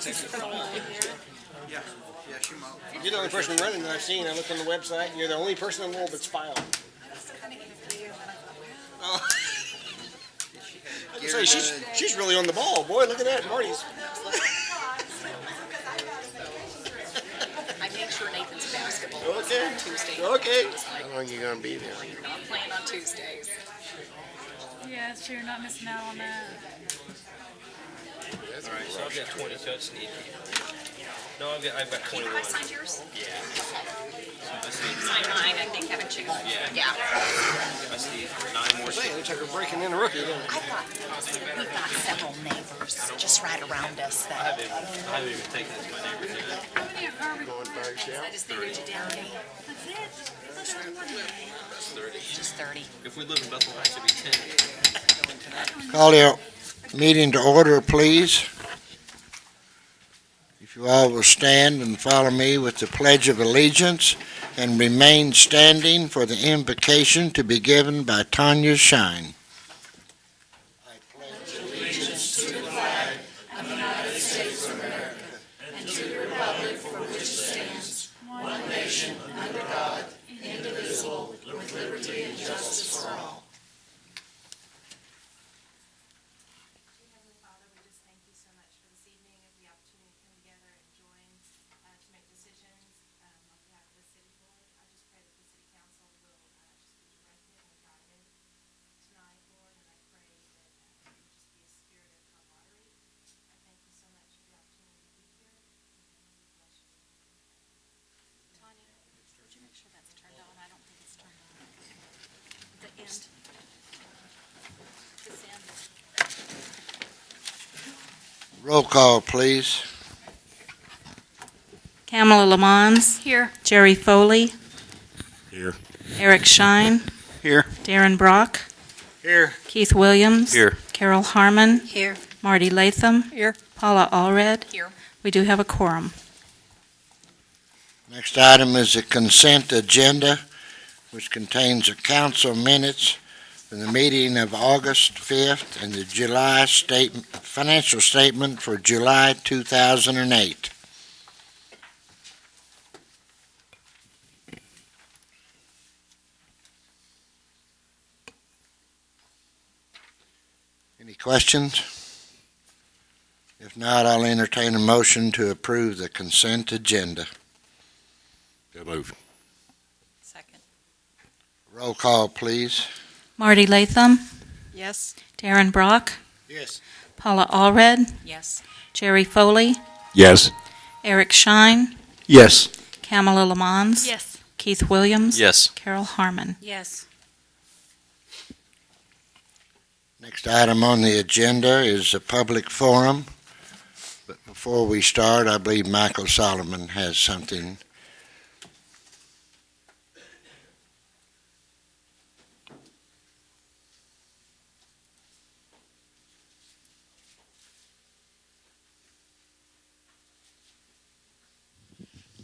Yeah, she might. You're the only person running that I've seen. I looked on the website, and you're the only person in the world that's filed. Oh. I was gonna say, she's really on the ball, boy. Look at that, Marty's. I make sure Nathan's basketball Okay. on Tuesday. Okay. How long are you going to be there? You're not playing on Tuesdays. Yeah, so you're not missing out on that. That's All right, so I've got 20, so I just need. No, I've got 21. Have I signed yours? Yeah. So I just You need, signed mine, I think, haven't you? Yeah. I just need 9 more. Man, looks like we're breaking in a rookie. Don't we? We've got several neighbors just right around us I that. haven't even taken this to my neighbors yet. going by yourself? I just figured you down. That's 30. Just 30. If we live in Bethel Heights, it'd be 10. Call your meeting to order, please. If you all will stand and follow me with the Pledge of Allegiance and remain standing for the invocation to be given by Tanya Shine. Heavenly Father, we just thank you so much for this evening and the opportunity to come together and join to make decisions on behalf of the city board. I just pray that the city council will just be directed and guided tonight, Lord, and I pray that there will just be a spirit of camaraderie. I thank you so much for the opportunity to be here. And we bless you. Tanya, would you make sure that's turned on? I don't think it's turned on. The end. This end. Roll call, please. Kamala Lamons. Here. Jerry Foley. Here. Eric Shine. Here. Darren Brock. Here. Keith Williams. Here. Carol Harmon. Here. Marty Latham. Here. Paula Allred. Here. We do have a quorum. Next item is the consent agenda, which contains the council minutes from the meeting of August 5th and the July financial statement for July 2008. Any questions? If not, I'll entertain a motion to approve the consent agenda. Go move. Second. Roll call, please. Marty Latham. Yes. Darren Brock. Yes. Paula Allred. Yes. Jerry Foley. Yes. Eric Shine. Yes. Kamala Lamons. Yes. Keith Williams. Yes. Carol Harmon. Yes. Next item on the agenda is a public forum. But before we start, I believe Michael Solomon has something.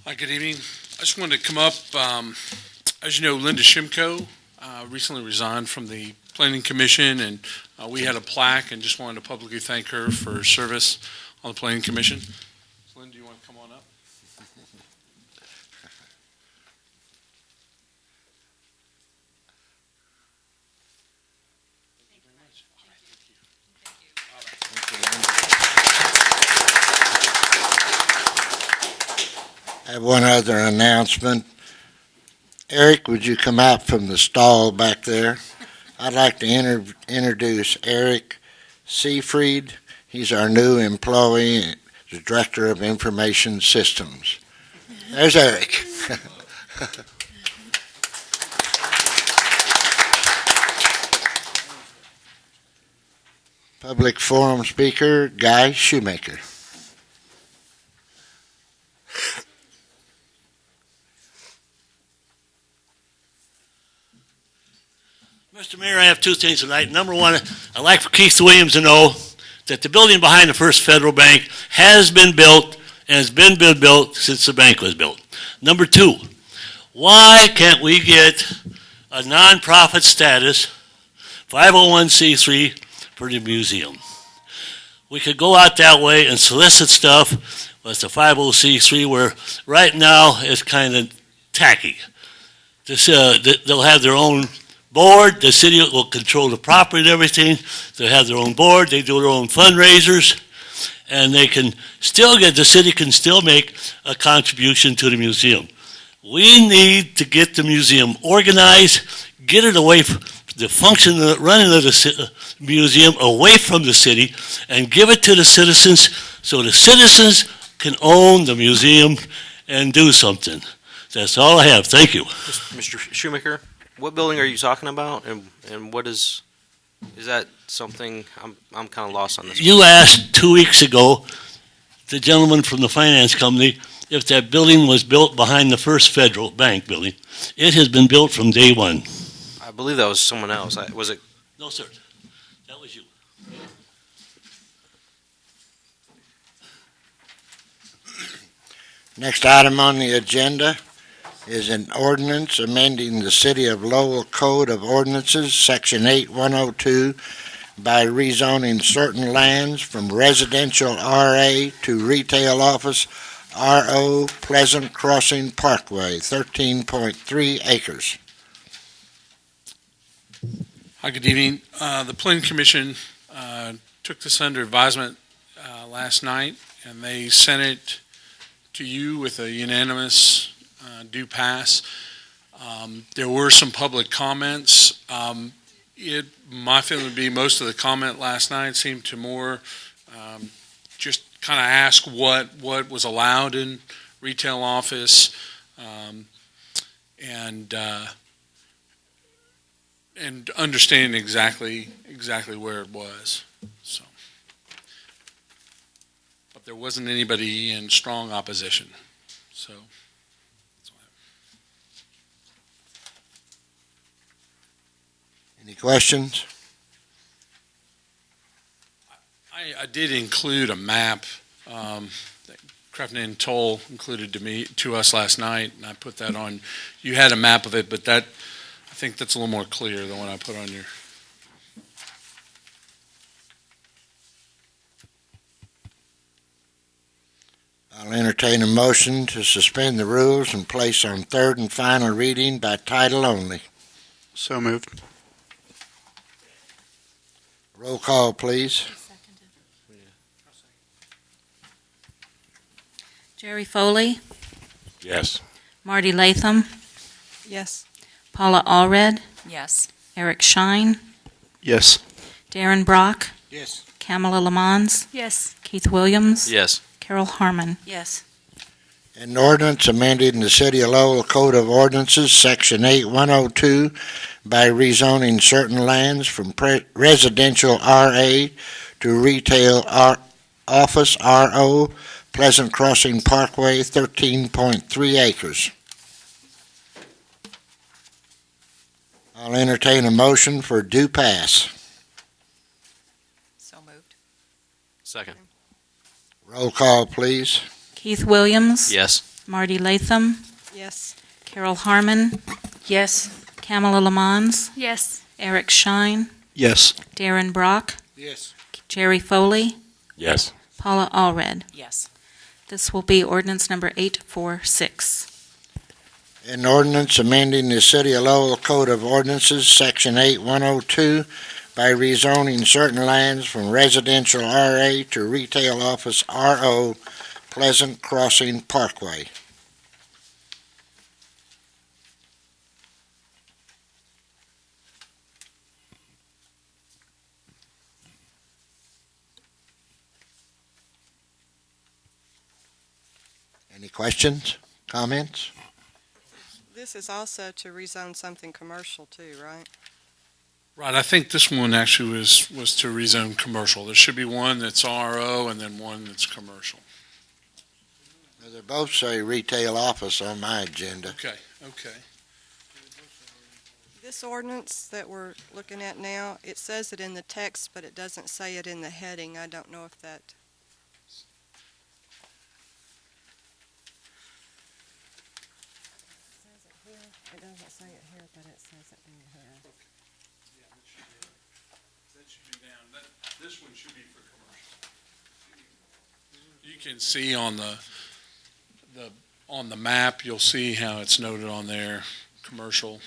Hi, good evening. I just wanted to come up. As you know, Linda Shimko recently resigned from the Planning Commission, and we had a plaque and just wanted to publicly thank her for her service on the Planning Commission. So, Linda, do you want to come on up? Thank you very much. All right, thank you. I have one other announcement. Eric, would you come out from the stall back there? I'd like to introduce Eric Seafried. He's our new employee, the Director of Information Systems. There's Eric. Public forum speaker, Guy Shoemaker. Mr. Mayor, I have two things tonight. Number one, I'd like for Keith Williams to know that the building behind the First Federal Bank has been built and has been built since the bank was built. Number two, why can't we get a nonprofit status, 501c3, for the museum? We could go out that way and solicit stuff with the 50c3 where right now it's kind of tacky. They'll have their own board, the city will control the property and everything, they'll have their own board, they do their own fundraisers, and the city can still make a contribution to the museum. We need to get the museum organized, get it away from the function, the running of the museum away from the city, and give it to the citizens so the citizens can own the museum and do something. That's all I have. Thank you. Mr. Shoemaker, what building are you talking about, and what is that something, I'm kind of lost on this. You asked 2 weeks ago, the gentleman from the finance company, if that building was built behind the First Federal Bank building. It has been built from day one. I believe that was someone else. Was it? No, sir. That was you. Next item on the agenda is an ordinance amending the City of Lowell Code of Ordinances, Section 8102, by rezoning certain lands from residential RA to retail office RO Pleasant Crossing Parkway, 13.3 acres. Hi, good evening. The Planning Commission took this under advisement last night, and they sent it to you with a unanimous do pass. There were some public comments. My feeling would be most of the comment last night seemed to more just kind of ask what was allowed in retail office, and understanding exactly where it was. So, but there wasn't anybody in strong opposition. So. That's all I have. Any questions? I did include a map that Crefton and Toll included to us last night, and I put that on. You had a map of it, but I think that's a little more clear than what I put on your. I'll entertain a motion to suspend the rules and place on third and final reading by title only. So moved. Roll call, please. Jerry Foley, Yes. Marty Latham, Yes. Paula Allred, Yes. Eric Shine, Yes. Darren Brock, Yes. Kamala Lamons, Yes. Keith Williams, Yes. Carol Harmon. Yes. An ordinance amending the City of Lowell Code of Ordinances, Section 8102, by rezoning certain lands from residential RA to retail office RO, Pleasant Crossing Parkway, 13.3 acres. I'll entertain a motion for due pass. So moved. Second. Roll call, please. Keith Williams, Yes. Marty Latham, Yes. Carol Harmon, Yes. Kamala Lamons, Yes. Eric Shine, Yes. Darren Brock, Yes. Jerry Foley, Yes. Paula Allred. Yes. This will be ordinance number 846. An ordinance amending the City of Lowell Code of Ordinances, Section 8102, by rezoning certain lands from residential RA to retail office RO, Pleasant Crossing Parkway. Any questions, comments? This is also to rezone something commercial too, right? Right, I think this one actually was to rezone commercial. There should be one that's RO and then one that's commercial. Well, they both say retail office on my agenda. Okay. This ordinance that we're looking at now, it says it in the text, but it doesn't say it in the heading. I don't know if that. It doesn't say it here, but it says it in here. That should be down. This one should be for commercial. can see on on the map, you'll see how it's noted on there, commercial,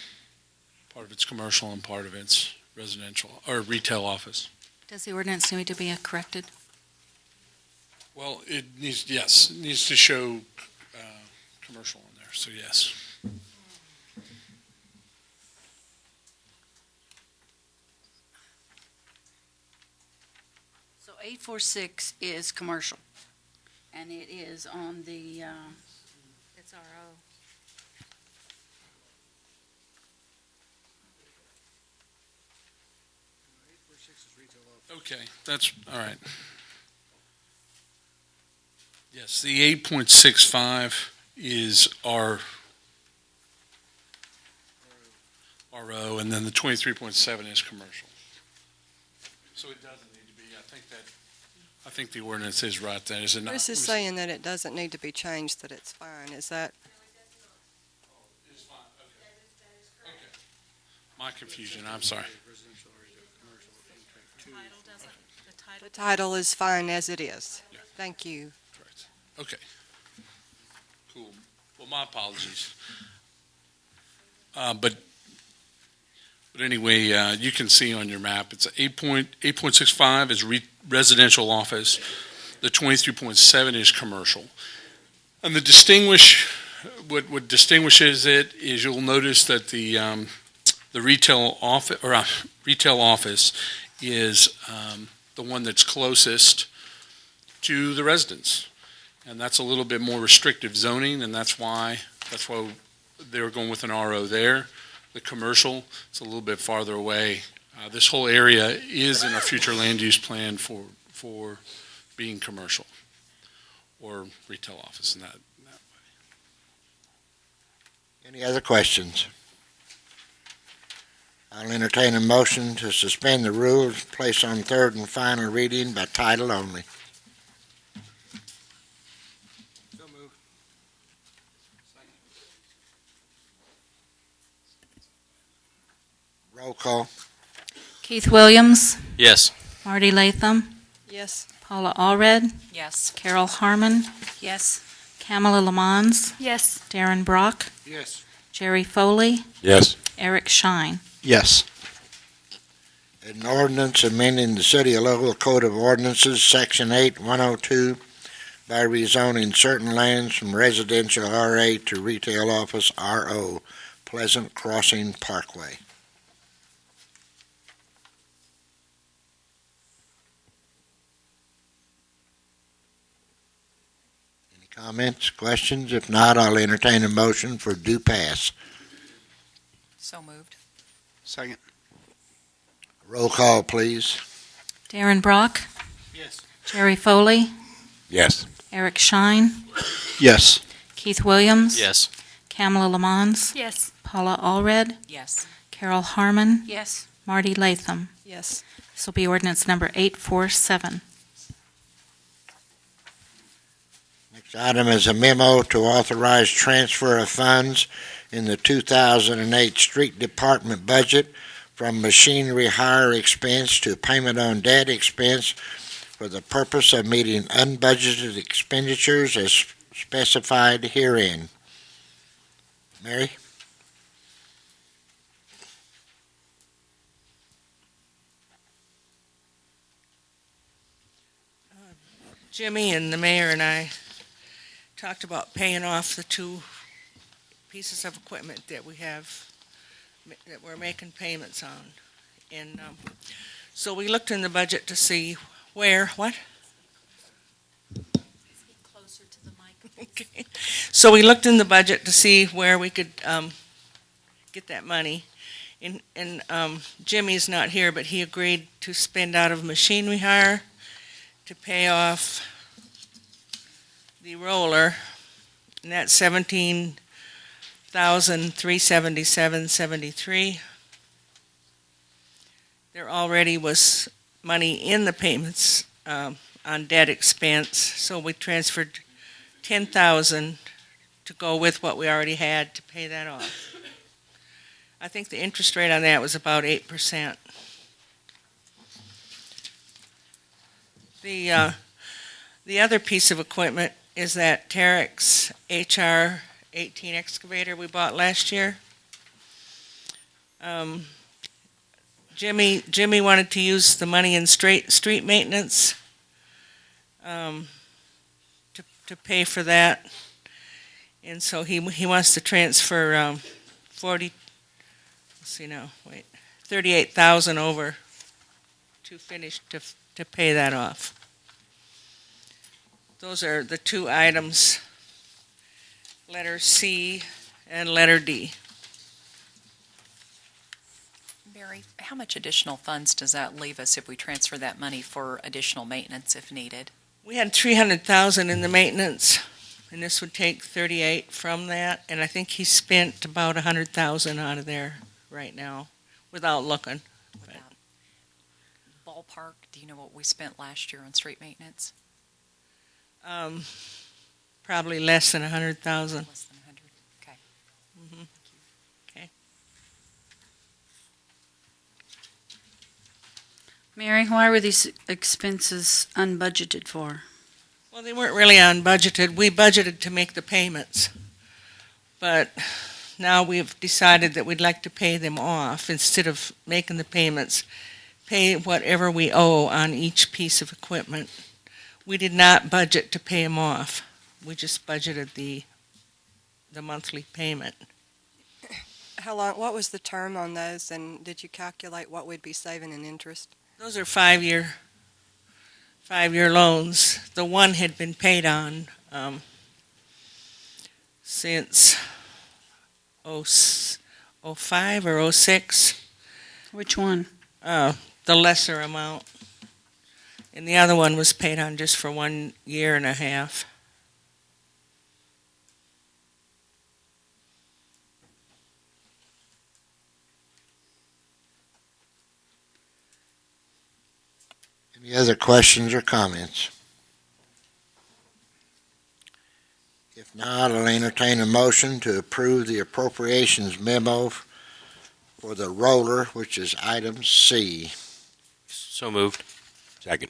part of it's commercial and part of it's residential, or retail office. Does the ordinance need to be corrected? Well, it needs, yes, it needs to show commercial in there, so yes. So 846 is commercial, and it is on the, It's RO. Okay, that's, all right. Yes, the 8.65 is our RO, and then the 23.7 is commercial. So it doesn't need to be, I think the ordinance is right there, is it not? Chris is saying that it doesn't need to be changed, that it's fine. Is that, It's fine, okay. Okay. My confusion, I'm sorry. the title is fine as it is? Yeah. Thank you. Correct. Okay. Cool. Well, my apologies. But anyway, you can see on your map, it's 8.65 is residential office. The 23.7 is commercial. And what distinguishes it is you'll notice that the retail office is the one that's closest to the residents. And that's a little bit more restrictive zoning, and that's why they were going with an RO there. The commercial, it's a little bit farther away. This whole area is in a future land use plan for being commercial or retail office in that way. Any other questions? I'll entertain a motion to suspend the rules, place on third and final reading by title only. So moved. Roll call. Keith Williams, Yes. Marty Latham, Yes. Paula Allred, yes. Carol Harmon, Yes. Kamala Lamons, Yes. Darren Brock, Yes. Jerry Foley, Yes. Eric Shine. Yes. An ordinance amending the City of Lowell Code of Ordinances, Section 8102, by rezoning certain lands from residential RA to retail office RO, Pleasant Crossing Parkway. Any comments, questions? If not, I'll entertain a motion for due pass. So moved. Second. Roll call, please. Darren Brock, Yes. Jerry Foley, Yes. Eric Shine, Yes. Keith Williams, Yes. Kamala Lamons, Yes. Paula Allred, Yes. Carol Harmon, Yes. Marty Latham. Yes. This will be ordinance number 847. Next item is a memo to authorize transfer of funds in the 2008 Street Department budget from machinery hire expense to payment on debt expense for the purpose of meeting unbudgeted expenditures as specified herein. Mary? Jimmy and the mayor and I talked about paying off the two pieces of equipment that we have, that we're making payments on. And so we looked in the budget to see where, what? Closer to the mic. Okay. So we looked in the budget to see where we could get that money. And Jimmy's not here, but he agreed to spend out of machinery hire to pay off the roller, and that's $17,377.73. There already was money in the payments on debt expense, so we transferred $10,000 to go with what we already had to pay that off. I think the interest rate on that was about 8%. The other piece of equipment is that Terex HR 18 excavator we bought last year. Jimmy wanted to use the money in street maintenance to pay for that. And so he wants to transfer 38,000 over to finish to pay that off. Those are the two items, letter C and letter D. Mary, how much additional funds does that leave us if we transfer that money for additional maintenance if needed? We had 300,000 in the maintenance, and this would take 38 from that, and I think he spent about 100,000 out of there right now, without looking. Without ballpark, do you know what we spent last year on street maintenance? Probably less than 100,000. Less than 100, okay. Mhm. Okay. Mary, why were these expenses unbudgeted for? Well, they weren't really unbudgeted. We budgeted to make the payments. But now we've decided that we'd like to pay them off instead of making the payments. Pay whatever we owe on each piece of equipment. We did not budget to pay them off. We just budgeted the monthly payment. How long, what was the term on those, and did you calculate what we'd be saving in interest? Those are 5-year loans. The one had been paid on since 05 or 06. Which one? The lesser amount. And the other one was paid on just for 1 year and a half. Any other questions or comments? If not, I'll entertain a motion to approve the appropriations memo for the roller, which is item C. So moved. Second.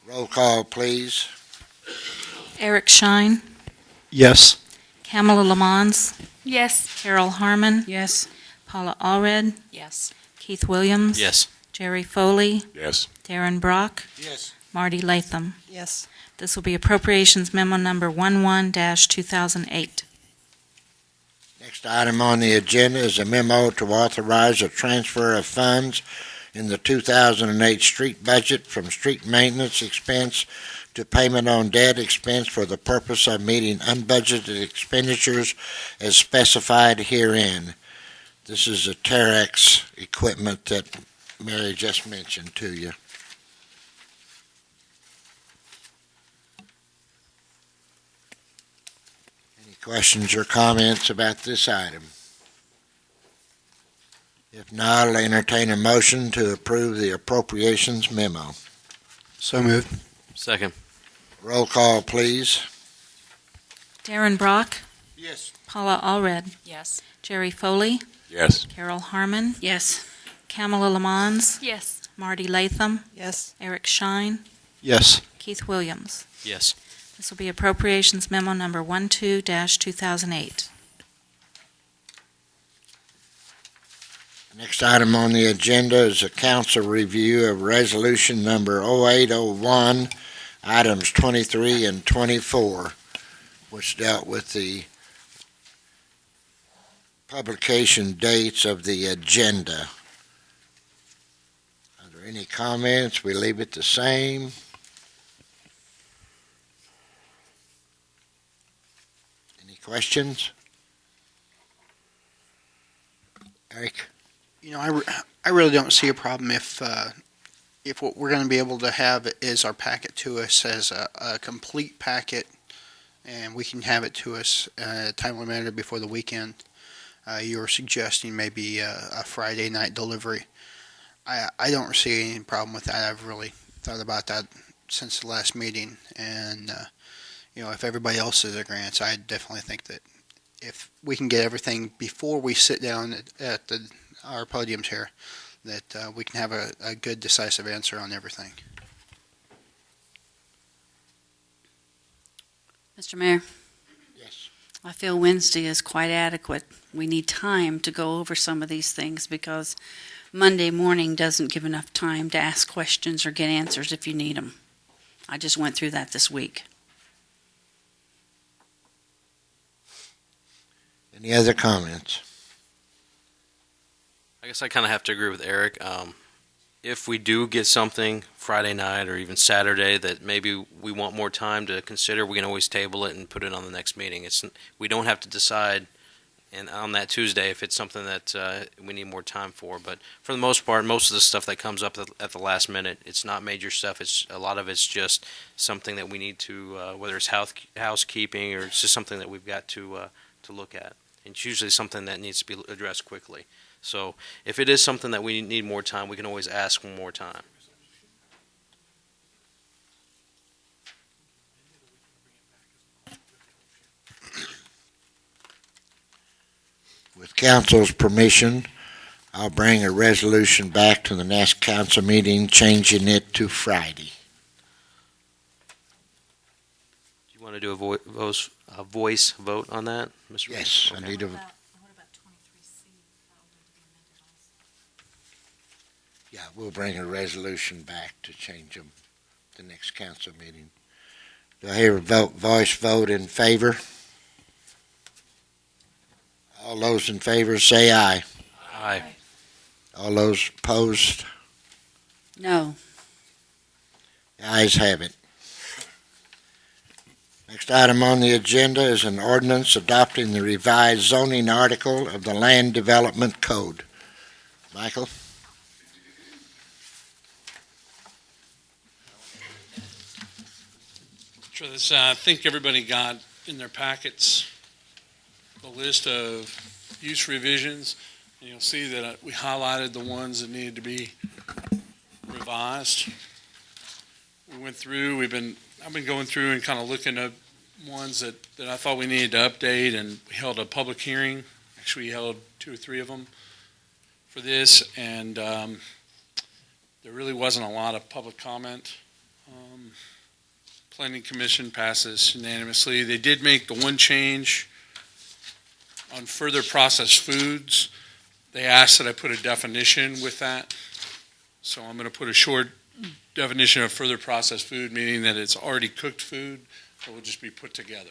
Roll call, please. Eric Shine, Yes. Kamala Lamons, Yes. Carol Harmon, Yes. Paula Allred, Yes. Keith Williams. Yes. Jerry Foley, Yes. Darren Brock, Yes. Marty Latham. Yes. This will be appropriations memo number 11-2008. Next item on the agenda is a memo to authorize a transfer of funds in the 2008 street budget from street maintenance expense to payment on debt expense for the purpose of meeting unbudgeted expenditures as specified herein. This is the Terex equipment that Mary just mentioned to you. Any questions or comments about this item? If not, I'll entertain a motion to approve the appropriations memo. So moved. Second. Roll call, please. Darren Brock, Yes. Paula Allred, Yes. Jerry Foley, Yes. Carol Harmon, Yes. Kamala Lamons, Yes. Marty Latham, Yes. Eric Shine, Yes. Keith Williams. Yes. This will be appropriations memo number 12-2008. Next item on the agenda is a council review of resolution number 0801, items 23 and 24, which dealt with the publication dates of the agenda. Are there any comments? We leave it the same. Any questions? Eric? You know, I really don't see a problem if what we're going to be able to have is our packet to us as a complete packet, and we can have it to us in a timely manner before the weekend. You were suggesting maybe a Friday night delivery. I don't see any problem with that. I've really thought about that since the last meeting, and you know, if everybody else is agreeant, I definitely think that if we can get everything before we sit down at our podiums here, that we can have a good decisive answer on everything. Mr. Mayor, Yes. I feel Wednesday is quite adequate. We need time to go over some of these things because Monday morning doesn't give enough time to ask questions or get answers if you need them. I just went through that this week. Any other comments? I guess I kind of have to agree with Eric. If we do get something Friday night or even Saturday that maybe we want more time to consider, we can always table it and put it on the next meeting. We don't have to decide on that Tuesday if it's something that we need more time for. But for the most part, most of the stuff that comes up at the last minute, it's not major stuff. A lot of it's just something that we need to, whether it's housekeeping or it's just something that we've got to look at. It's usually something that needs to be addressed quickly. So if it is something that we need more time, we can always ask one more time. With council's permission, I'll bring a resolution back to the next council meeting, changing it to Friday. Do you want to do a voice vote on that, Mr. Yes, Mayor? I need a, What about 23C? That will need to be amended also. yeah, we'll bring a resolution back to change them the next council meeting. Do I hear a voice vote in favor? All those in favor say aye. Aye. All those opposed? No. The ayes have it. Next item on the agenda is an ordinance adopting the revised zoning article of the Land Development Code. Michael? Sure, this, I think everybody got in their packets the list of use revisions. And you'll see that we highlighted the ones that needed to be revised. We went through, I've been going through and kind of looking at ones that I thought we needed to update, and we held a public hearing. Actually, we held 2 or 3 of them for this, and there really wasn't a lot of public comment. Planning Commission passes unanimously. They did make the one change on further processed foods. They asked that I put a definition with that. So I'm going to put a short definition of further processed food, meaning that it's already cooked food that will just be put together.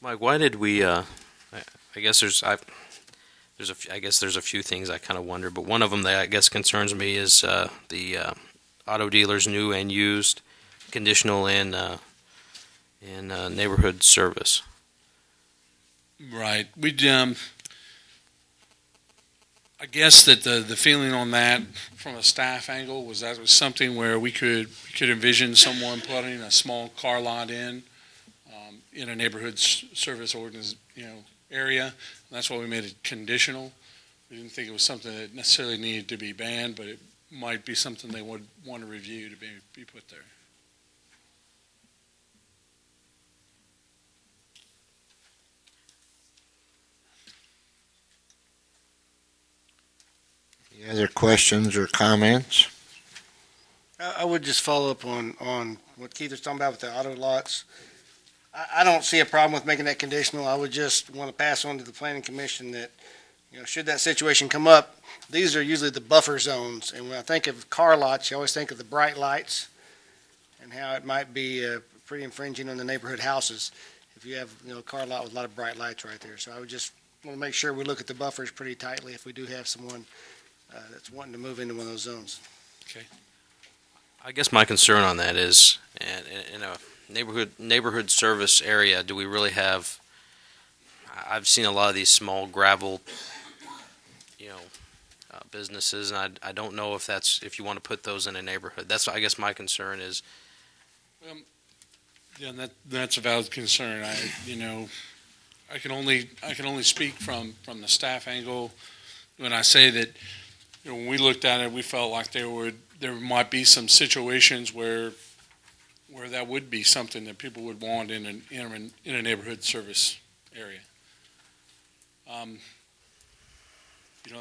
Mike, why did we? I guess there's a few things I kind of wonder, but one of them that I guess concerns me is the auto dealers, new and used, conditional in neighborhood service. Right. I guess that the feeling on that from a staff angle was that was something where we could envision someone putting a small car lot in a neighborhood service area. And that's why we made it conditional. We didn't think it was something that necessarily needed to be banned, but it might be something they would want to review to be put there. Any other questions or comments? I would just follow up on what Keith was talking about with the auto lots. I don't see a problem with making that conditional. I would just want to pass on to the planning commission that, should that situation come up, these are usually the buffer zones. And when I think of car lots, you always think of the bright lights and how it might be pretty infringing on the neighborhood houses if you have, a car lot with a lot of bright lights right there. So I would just want to make sure we look at the buffers pretty tightly if we do have someone that's wanting to move into one of those zones. I guess my concern on that is, in a neighborhood service area, do we really have? I've seen a lot of these small gravel, businesses, and I don't know if you want to put those in a neighborhood. That's I guess my concern is. Yeah, that's a valid concern. I can only speak from the staff angle when I say that. When we looked at it, we felt like there might be some situations where that would be something that people would want in a neighborhood service area.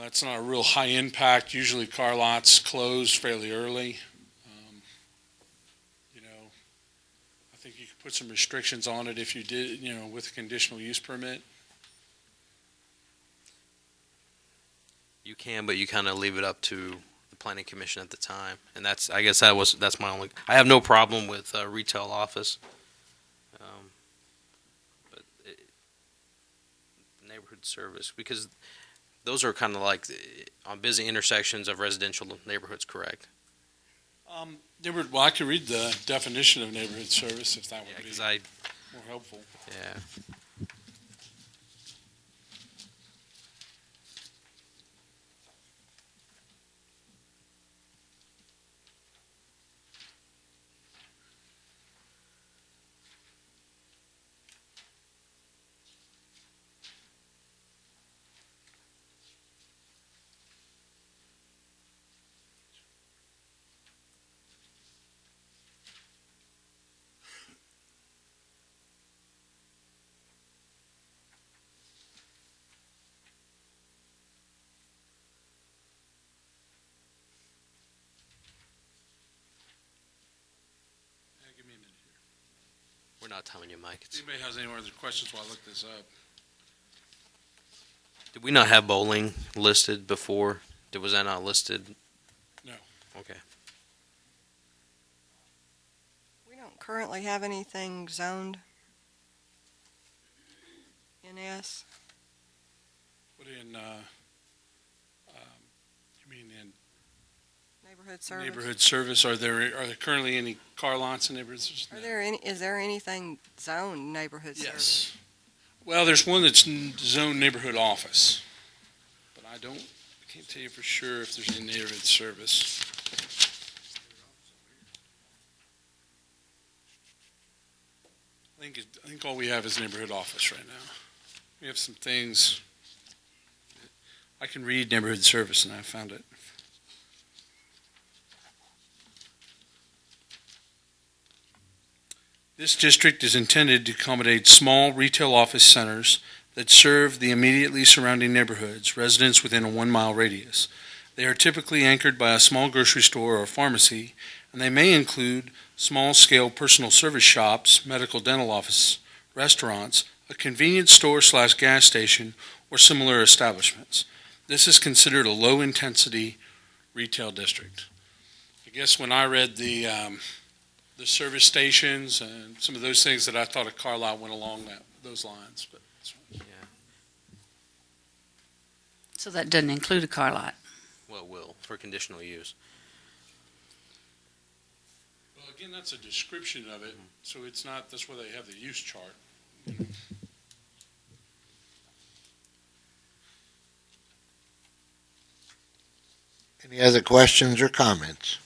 That's not a real high impact. Usually car lots close fairly early. put some restrictions on it if you did, with a conditional use permit? You can, but you kind of leave it up to the planning commission at the time, and I guess that's my only. I have no problem with retail office, but neighborhood service, because those are kind of like on busy intersections of residential neighborhoods, correct? Well, I could read the definition of neighborhood service if that would be more helpful. Yeah. Give me a minute here. We're not timing you, Mike. If anybody has any other questions while I look this up? Did we not have bowling listed before? Was that not listed? No. Okay. We don't currently have anything zoned in S. What in, you mean in Neighborhood service. neighborhood service? Are there currently any car lots in neighborhood service? Is there anything zoned neighborhood service? Yes. Well, there's one that's zoned neighborhood office, but I can't tell you for sure if there's any neighborhood service. I think all we have is neighborhood office right now. We have some things. I can read neighborhood service, and I found it. This district is intended to accommodate small retail office centers that serve the immediately surrounding neighborhoods, residents within a 1-mile radius. They are typically anchored by a small grocery store or pharmacy, and they may include small-scale personal service shops, medical dental office, restaurants, a convenience store/gas station, or similar establishments. This is considered a low-intensity retail district. I guess when I read the service stations and some of those things, that I thought a car lot went along those lines. But Yeah. So that doesn't include a car lot. Well, it will for conditional use. well, again, that's a description of it, so it's not. That's where they have the use chart. Any other questions or comments?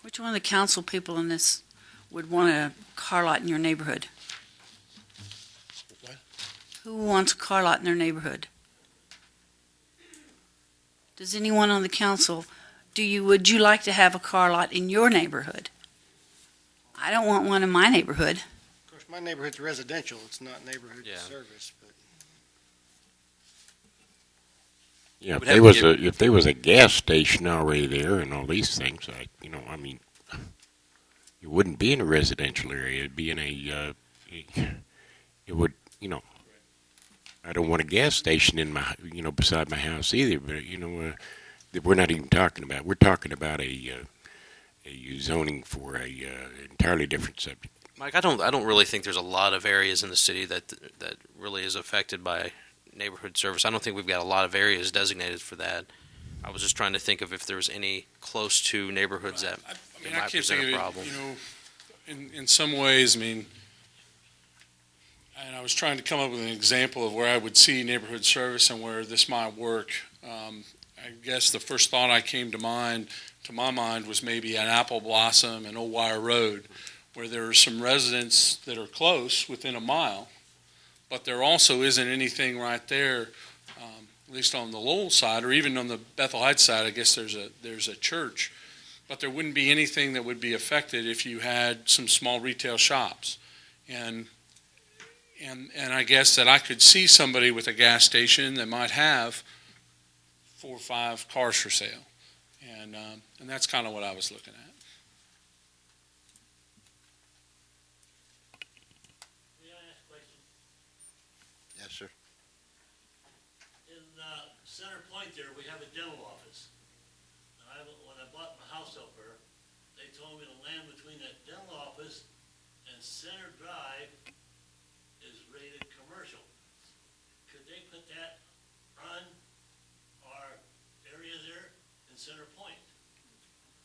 Which one of the council people in this would want a car lot in your neighborhood? What? Who wants a car lot in their neighborhood? Does anyone on the council, would you like to have a car lot in your neighborhood? I don't want one in my neighborhood. Of course, my neighborhood's residential, it's not neighborhood Yeah. service, but. Yeah, Would if have to there was a gas station already there and all these things, it wouldn't be in a residential area. It'd be in it would, I don't want a gas station in my, beside my house either. But that we're not even talking about. We're talking about a zoning for a entirely different subject. Mike, I don't really think there's a lot of areas in the city that really is affected by neighborhood service. I don't think we've got a lot of areas designated for that. I was just trying to think of if there was any close to neighborhoods that I might can't present think a of problem. it, in some ways, and I was trying to come up with an example of where I would see neighborhood service and where this might work. I guess the first thought I came to my mind was maybe an Apple Blossom and Old Wire Road, where there are some residents that are close, within a mile, but there also isn't anything right there, at least on the Lowell side, or even on the Bethel Heights side. I guess there's a church, but there wouldn't be anything that would be affected if you had some small retail shops, and I guess that I could see somebody with a gas station that might have 4 or 5 cars for sale, and that's kind of what I was looking at. Center Point there, we have a dental office. And when I bought my house up there, they told me the land between that dental office and Center Drive is rated commercial. Could they put that on our area there in Center Point?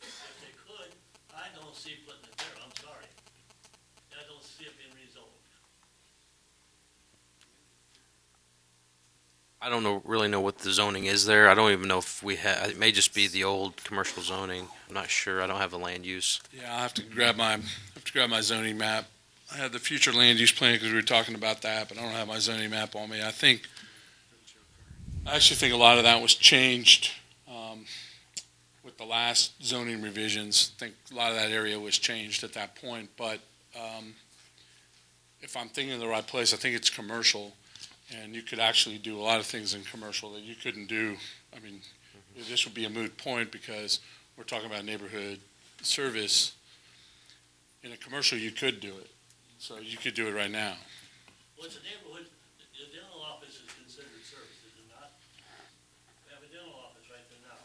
If they could, I don't see putting it there, I'm sorry. I don't see it being rezoned. I don't really know what the zoning is there. I don't even know if we have, it may just be the old commercial zoning. I'm not sure. I don't have the land use. Yeah, I'll have to grab my zoning map. I had the future land use plan because we were talking about that, but I don't have my zoning map on me. I actually think a lot of that was changed with the last zoning revisions. I think a lot of that area was changed at that point, but if I'm thinking of the right place, I think it's commercial, and you could actually do a lot of things in commercial that you couldn't do. I mean, this would be a moot point because we're talking about neighborhood service. In a commercial, you could do it, so you could do it right now. Well, it's a neighborhood, the dental office is considered service, is it not? We have a dental office right there now.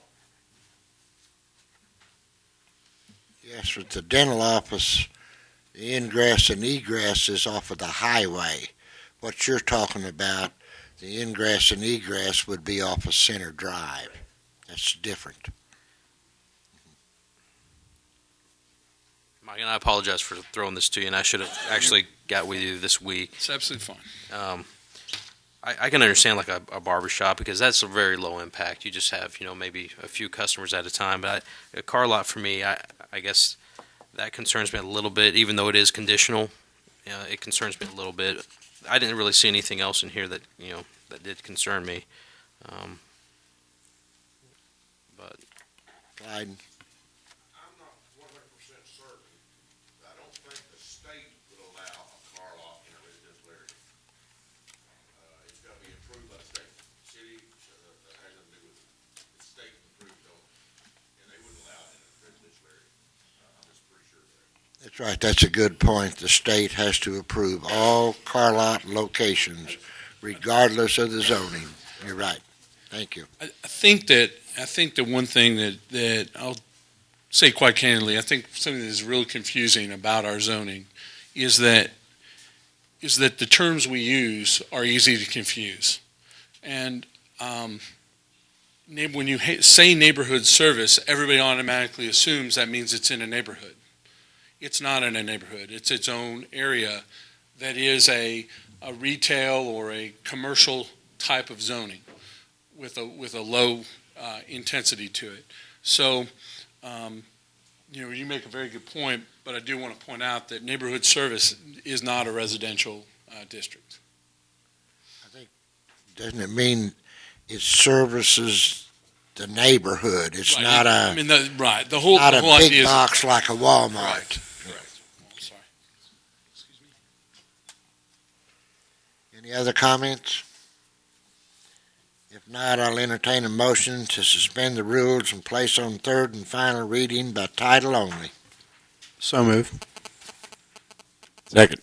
Yes, with the dental office, the ingress and egress is off of the highway. What you're talking about, the ingress and egress would be off of Center Drive. That's different. Mike, and I apologize for throwing this to you, and I should have actually got with you this week. It's absolutely fine. I can understand like a barber shop because that's a very low impact. You just have, maybe a few customers at a time. But a car lot for me, I guess that concerns me a little bit, even though it is conditional. It concerns me a little bit. I didn't really see anything else in here that, that did concern me. But Clyde? I'm not 100% certain. I don't think the state would allow a car lot in a residential area. It's got to be approved by the state. City, that has nothing to do with it. It's state approved only. And they wouldn't allow it in a residential area. I'm just pretty sure of that. That's right, that's a good point. The state has to approve all car lot locations regardless of the zoning. You're right. Thank you. I think the one thing that I'll say quite candidly, I think something that is really confusing about our zoning is that the terms we use are easy to confuse. And when you say neighborhood service, everybody automatically assumes that means it's in a neighborhood. It's not in a neighborhood. It's its own area that is a retail or a commercial type of zoning with a low intensity to it. So, you make a very good point, but I do want to point out that neighborhood service is not a residential district. I think, doesn't it mean it services the neighborhood? It's Right. not The whole not a whole big idea is- box like a Walmart. Correct. I'm sorry. Excuse me. Any other comments? If not, I'll entertain a motion to suspend the rules and place on third and final reading by title only. So moved. Second.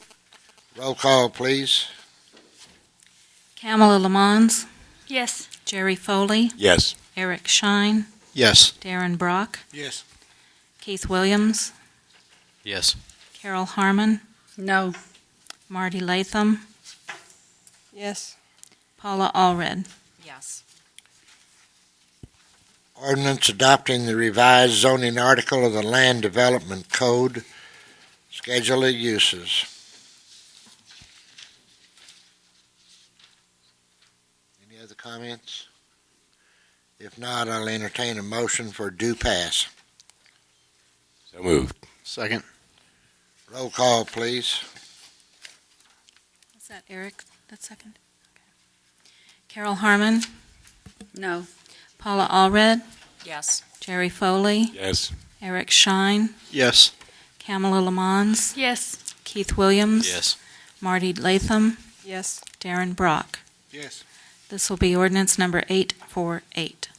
Roll call, please. Kamala Lamons, Yes. Jerry Foley, Yes. Eric Shine, Yes. Darren Brock, Yes. Keith Williams, yes. Carol Harmon, No. Marty Latham, Yes. Paula Allred. Yes. Ordinance adopting the revised zoning article of the Land Development Code, Schedule of Uses. Any other comments? If not, I'll entertain a motion for due pass. So moved. Second. Roll call, please. Is that Eric, that second? Okay. Carol Harmon, No. Paula Allred, Yes. Jerry Foley, Yes. Eric Shine, Yes. Kamala Lamons, Yes. Keith Williams, Yes. Marty Latham, Yes. Darren Brock. Yes. This will be ordinance number 848.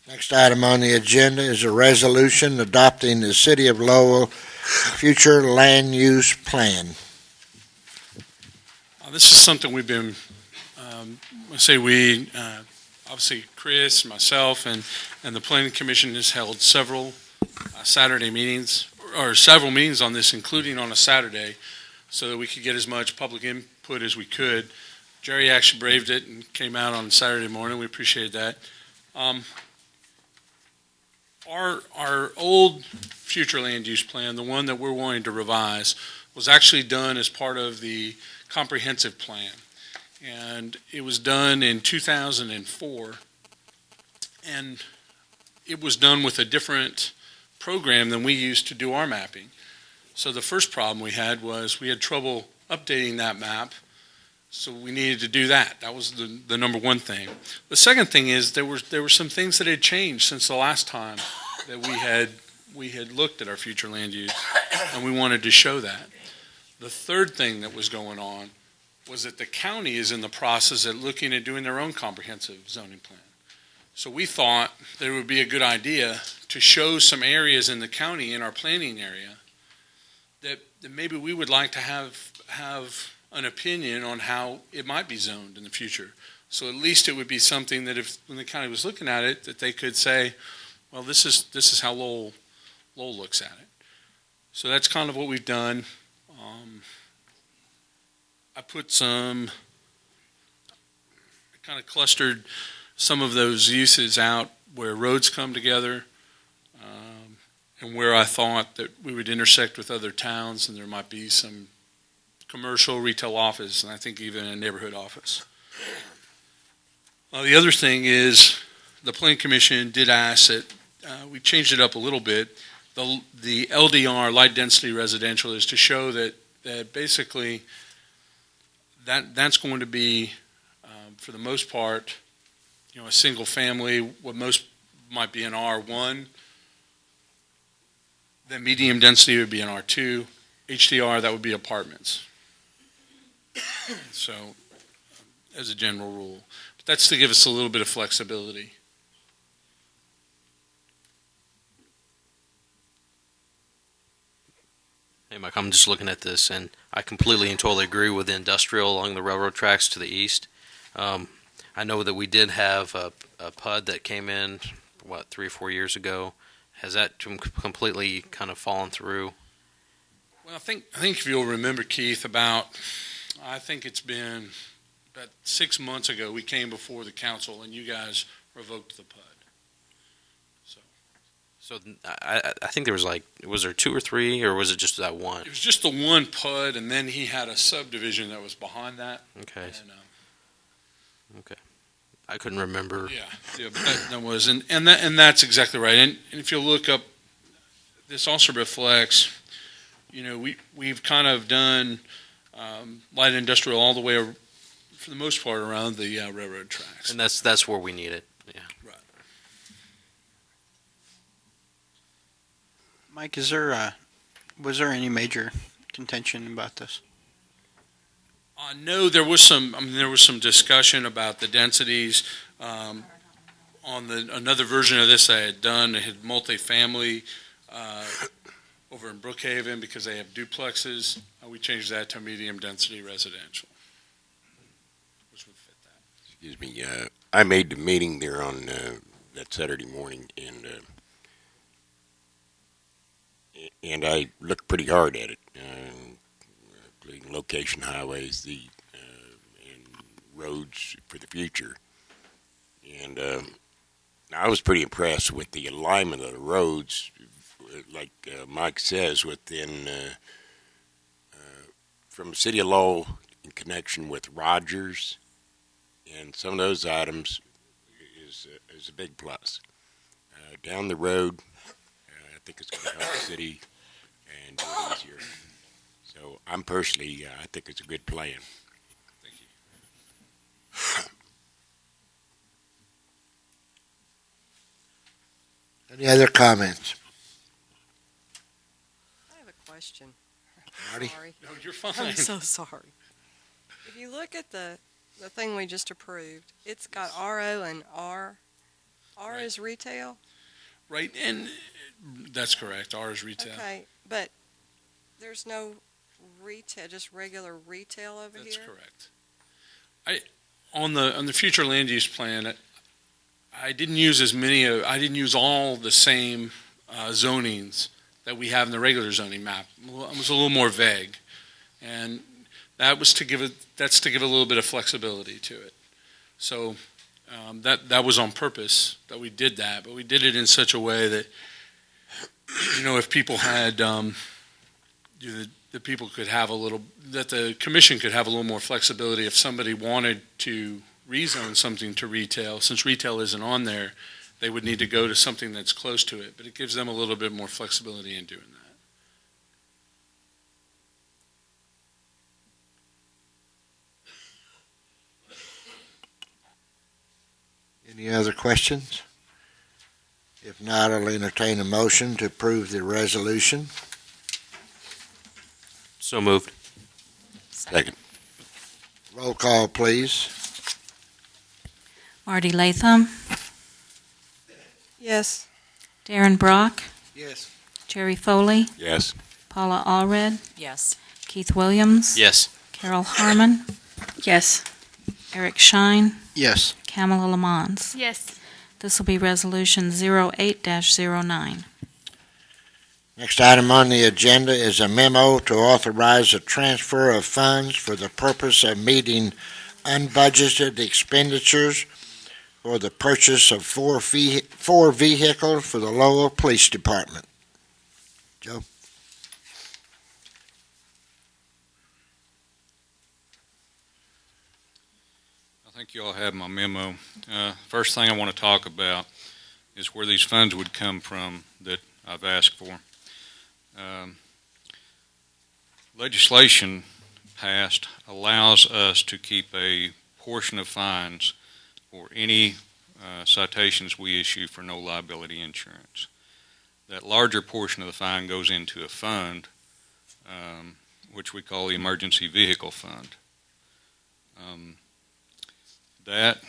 Next item on the agenda is a resolution adopting the City of Lowell future land use plan. This is something we've been, obviously Chris, myself, and the planning commission has held several Saturday meetings, or several meetings on this, including on a Saturday, so that we could get as much public input as we could. Jerry actually braved it and came out on Saturday morning. We appreciate that. Our old future land use plan, the one that we're wanting to revise, was actually done as part of the comprehensive plan. And it was done in 2004. And it was done with a different program than we used to do our mapping. So the first problem we had was we had trouble updating that map. So we needed to do that. That was the number one thing. The second thing is there were some things that had changed since the last time that we had looked at our future land use, and we wanted to show that. The third thing that was going on was that the county is in the process of looking at doing their own comprehensive zoning plan. So we thought that it would be a good idea to show some areas in the county in our planning area that maybe we would like to have an opinion on how it might be zoned in the future. So at least it would be something that if, when the county was looking at it, that they could say, well, this is how Lowell looks at it. So that's kind of what we've done. I kind of clustered some of those uses out where roads come together, and where I thought that we would intersect with other towns and there might be some commercial, retail office, and I think even a neighborhood office. The other thing is the Planning Commission did ask that we changed it up a little bit. The LDR, light density residential, is to show that basically that's going to be, for the most part, a single family, what most might be an R1. Then medium density would be an R2. HDR, that would be apartments. So, as a general rule. But that's to give us a little bit of flexibility. Hey, Mike, I'm just looking at this, and I completely and totally agree with the industrial along the railroad tracks to the east. I know that we did have a PUD that came in, 3 or 4 years ago. Has that completely kind of fallen through? Well, I think if you'll remember, Keith, I think it's been about 6 months ago, we came before the council, and you guys revoked the PUD. So I think there was there 2 or 3, or was it just that one? It was just the one PUD, and then he had a subdivision that was behind that. Okay. And, okay. I couldn't remember. Yeah, but that was, and that's exactly right. And if you look up, this also reflects, we've kind of done light industrial all the way, for the most part, around the railroad tracks. And that's where we need it. Yeah. Right. Mike, was there any major contention about this? No, there was some discussion about the densities. On another version of this I had done, it had multifamily over in Brookhaven because they have duplexes. We changed that to medium density residential, which would fit that. Excuse me. I made the meeting there on that Saturday morning, and I looked pretty hard at it. Including location highways, and roads for the future. And I was pretty impressed with the alignment of the roads, like Mike says, within from the city of Lowell in connection with Rogers, and some of those items is a big plus. Down the road, I think it's going to help the city and do it easier. So I'm personally, I think it's a good plan. Thank you. Any other comments? I have a question. Marty? Sorry. No, you're fine. I'm so sorry. If you look at the thing we just approved, it's got RO and R. R Right. is retail? Right, and that's correct. R is retail. Okay, but there's no retail, just regular retail over That's here? correct. On the future land use plan, I didn't use as many. I didn't use all the same zonings that we have in the regular zoning map. It was a little more vague, and that's to give a little bit of flexibility to it. So that was on purpose that we did that, but we did it in such a way that if people had the people could have the commission could have a little more flexibility if somebody wanted to rezone something to retail. Since retail isn't on there, they would need to go to something that's close to it, but it gives them a little bit more flexibility in doing that. Any other questions? If not, I'll entertain a motion to approve the resolution. So moved. Second. Roll call, please. Marty Latham, Yes. Darren Brock, Yes. Jerry Foley, Yes. Paula Allred, Yes. Keith Williams, Yes. Carol Harmon, yes, Eric Shine, Yes. Kamala Lamons. Yes. This will be Resolution 08-09. Next item on the agenda is a memo to authorize a transfer of funds for the purpose of meeting unbudgeted expenditures for the purchase of four vehicles for the Lowell Police Department. Joe? I think you all have my memo. First thing I want to talk about is where these funds would come from that I've asked for. Legislation passed allows us to keep a portion of fines for any citations we issue for no liability insurance. That larger portion of the fine goes into a fund, which we call the Emergency Vehicle Fund. That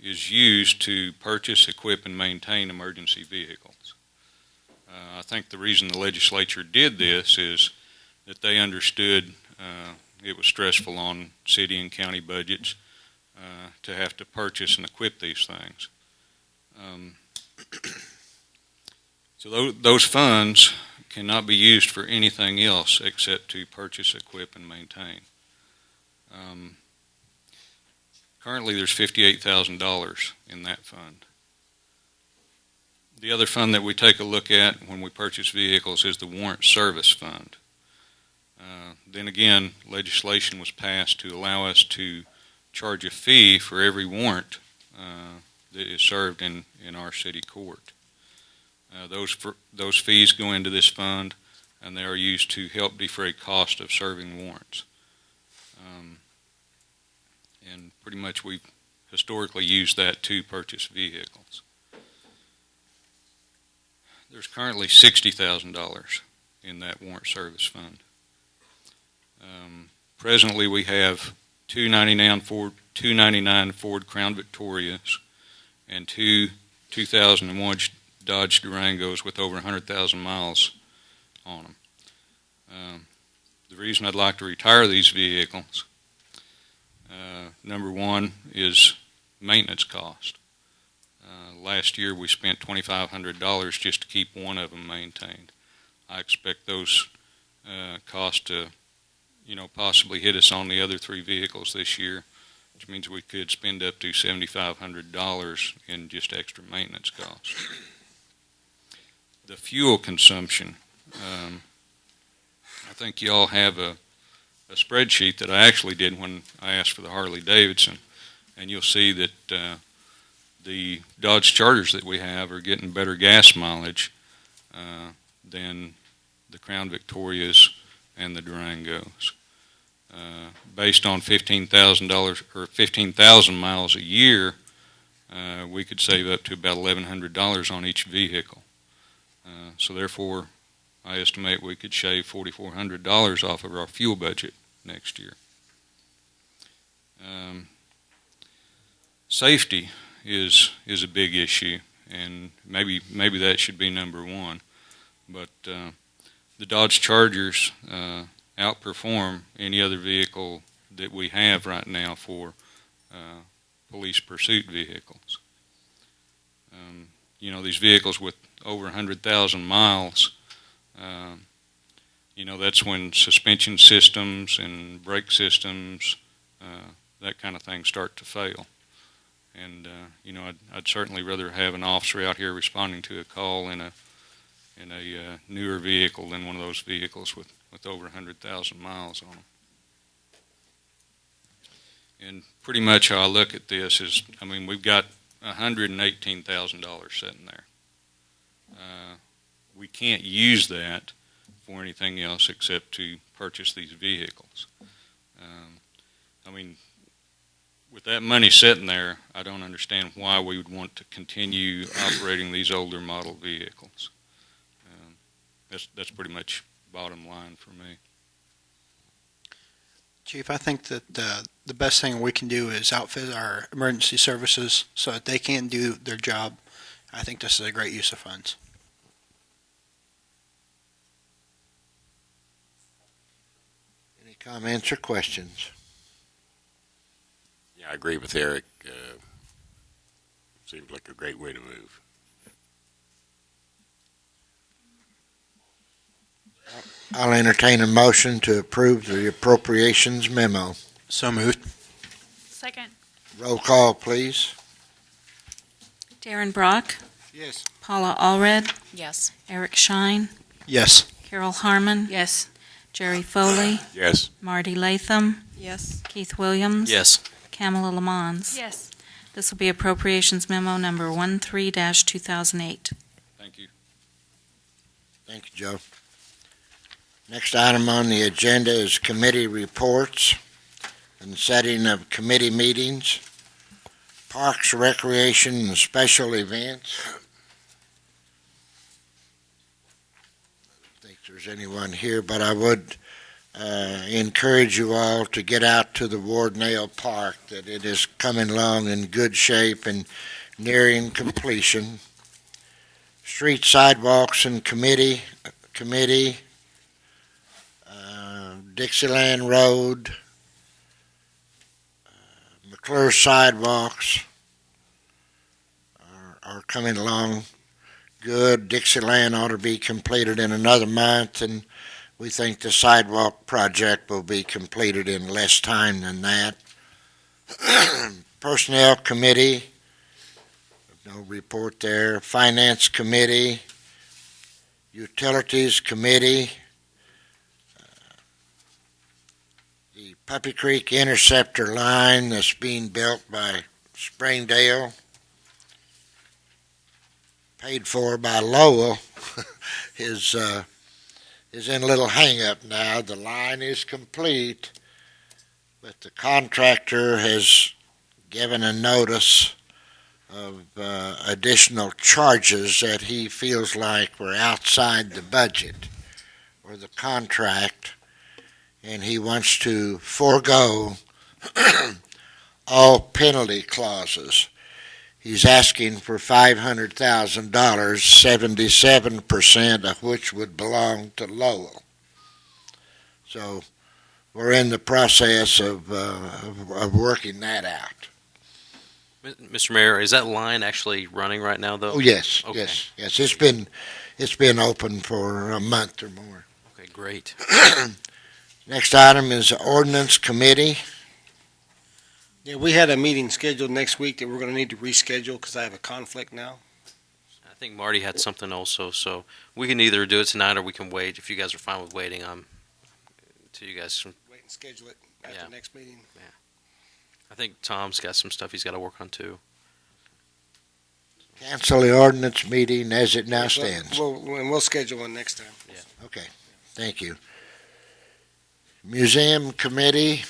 is used to purchase, equip, and maintain emergency vehicles. I think the reason the legislature did this is that they understood it was stressful on city and county budgets to have to purchase and equip these things. So those funds cannot be used for anything else except to purchase, equip, and maintain. Currently, there's $58,000 in that fund. The other fund that we take a look at when we purchase vehicles is the Warrant Service Fund. Then again, legislation was passed to allow us to charge a fee for every warrant that is served in our city court. Those fees go into this fund, and they are used to help defray cost of serving warrants. And pretty much we've historically used that to purchase vehicles. There's currently $60,000 in that warrant service fund. Presently, we have 299 Ford Crown Victorias and two 2001 Dodge Durangos with over 100,000 miles on them. The reason I'd like to retire these vehicles, number one, is maintenance cost. Last year we spent $2,500 just to keep one of them maintained. I expect those costs to, possibly hit us on the other three vehicles this year, which means we could spend up to $7,500 in just extra maintenance costs. The fuel consumption, I think you all have a spreadsheet that I actually did when I asked for the Harley Davidson, and you'll see that the Dodge Chargers that we have are getting better gas mileage than the Crown Victorias and the Durangos. Based on $15,000 or 15,000 miles a year, we could save up to about $1,100 on each vehicle. So therefore, I estimate we could shave $4,400 off of our fuel budget next year. Safety is a big issue, and maybe that should be number one. But the Dodge Chargers outperform any other vehicle that we have right now for police pursuit vehicles. These vehicles with over 100,000 miles, that's when suspension systems and brake systems, that kind of thing start to fail. And, I'd certainly rather have an officer out here responding to a call in a newer vehicle than one of those vehicles with over 100,000 miles on them. And pretty much how I look at this is, we've got $118,000 sitting there. We can't use that for anything else except to purchase these vehicles. With that money sitting there, I don't understand why we would want to continue operating these older model vehicles. That's pretty much bottom line for me. Chief, I think that the best thing we can do is outfit our emergency services so that they can do their job. I think this is a great use of funds. Any comments or questions? Yeah, I agree with Eric. Seems like a great way to move. I'll entertain a motion to approve the appropriations memo. So moved. Second. Roll call, please. Darren Brock, Yes. Paula Allred, Yes. Eric Shine, Yes. Carol Harmon. Yes. Jerry Foley, Yes. Marty Latham, Yes. Keith Williams. Yes. Kamala Lamons. Yes. This will be appropriations memo number 13-2008. Thank you. Thank you, Joe. Next item on the agenda is committee reports and setting of committee meetings, parks, recreation, and special events. I don't think there's anyone here, but I would encourage you all to get out to the Wardnail Park, that it is coming along in good shape and nearing completion. Street sidewalks and committee, Dixieland Road, McClure sidewalks are coming along good. Dixieland ought to be completed in another month, and we think the sidewalk project will be completed in less time than that. Personnel Committee, no report there. Finance Committee, Utilities Committee, the Puppy Creek Interceptor line that's being built by Springdale, paid for by Lowell, is in a little hang-up now. The line is complete, but the contractor has given a notice of additional charges that he feels like were outside the budget or the contract, and he wants to forego all penalty clauses. He's asking for $500,000, 77% of which would belong to Lowell. So we're in the process of working that out. Mr. Mayor, is that line actually running right now, though? Oh, yes, Okay. yes. It's been open for a month or more. Okay, great. Next item is the Ordinance Committee. Yeah, we had a meeting scheduled next week that we're going to need to reschedule because I have a conflict now. I think Marty had something also, so we can either do it tonight or we can wait. If you guys are fine with waiting, to you guys. Wait and schedule it after the next meeting. I think Tom's got some stuff he's got to work on too. Cancel the ordinance meeting as it now stands. We'll schedule one next time. Yeah. Okay, thank you. Museum Committee,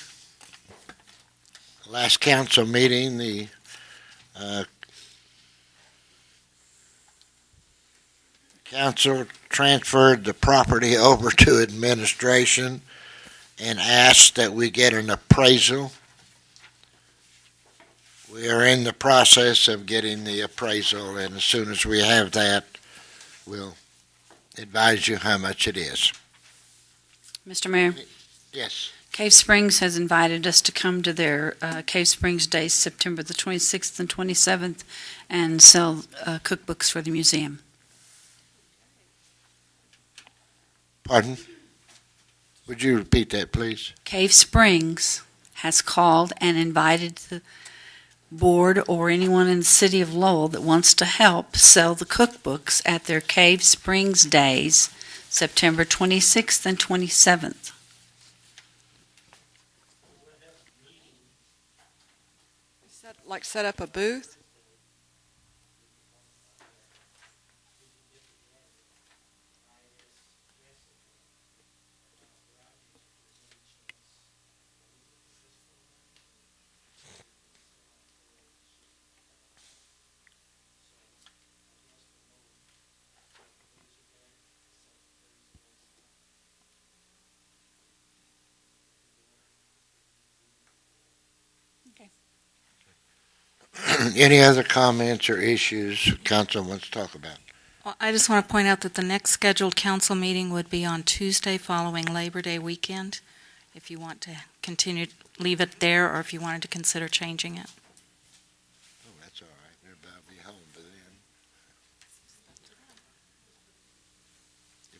last council meeting, the council transferred the property over to administration and asked that we get an appraisal. We are in the process of getting the appraisal, and as soon as we have that, we'll advise you how much it is. Mr. Mayor, Yes. Cave Springs has invited us to come to their Cave Springs Days, September the 26th and 27th, and sell cookbooks for the museum. Pardon? Would you repeat that, please? Cave Springs has called and invited the board or anyone in the city of Lowell that wants to help sell the cookbooks at their Cave Springs Days, September 26th and 27th. Set up a booth? Any other comments or issues council wants to talk about? Well, I just want to point out that the next scheduled council meeting would be on Tuesday following Labor Day weekend, if you want to continue, leave it there, or if you wanted to consider changing it. Oh, that's all right. Everybody will be home by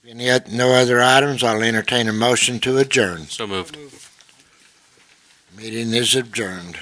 then. If no other items, I'll entertain a motion to adjourn. So moved. Meeting is adjourned.